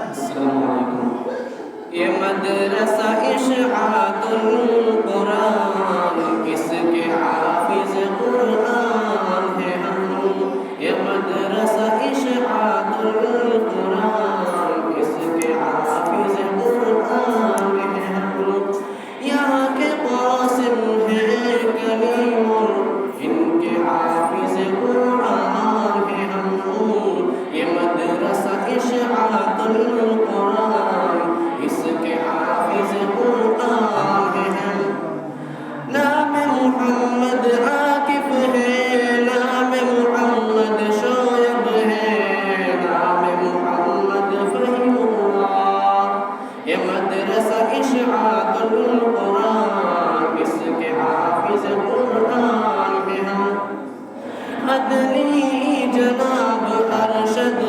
السلام علیکم۔ یہ مدرسہ اشاعت القرآن، اس کے حافظ قرآن ہے ہم۔ یہ مدرسہ اشاعت القرآن، اس کے حافظ قرآن ہے ہم۔ یہاں کے قاسم ہے کلیم، ان کے حافظ قرآن ہے ہم۔ یہ مدرسہ اشاعت القرآن، اس کے حافظ قرآن ہے ہم۔ نام محمد عاکف ہے، نام محمد شعیب ہے، نام محمد فہیم اللہ۔ یہ مدرسہ اشاعت القرآن، اس کے حافظ قرآن ہے ہم۔ مدنی جناب ارشد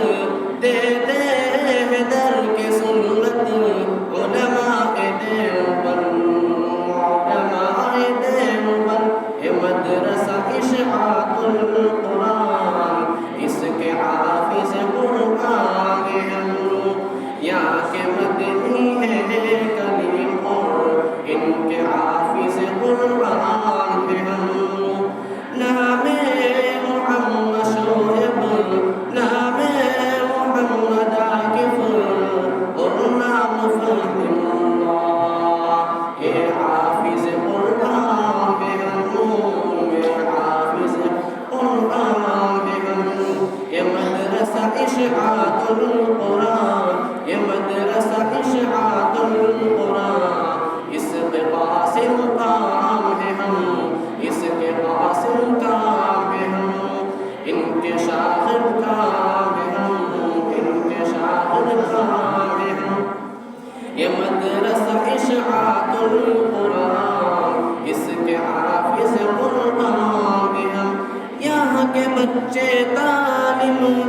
دیتے ہیں در کے سنت، علماء دیوبند، یہ مدرسہ اشاعت القرآن، اس کے حافظ قرآن ہے ہم۔ یہاں کے مدنی ہے کلیم، ان کے حافظ قرآن ہے ہم۔ نام محمد شعیب، نام محمد عاکف، اور نام فہیم اللہ۔ یہ حافظ قرآن ہے ہم، یہ حافظ قرآن ہے ہم۔ یہ مدرسہ اشاعت القرآن، یہ مدرسہ اشاعت القرآن، اس کے قاسم کام ہے ہم، اس کے قاسم کام ہے ہم۔ ان کے شاہد کام ہے ہم، ان کے شاہد کام ہے ہم۔ یہ مدرسہ اشاعت القرآن، اس کے حافظ قرآن ہے ہم۔ یہاں کے بچے تعلیم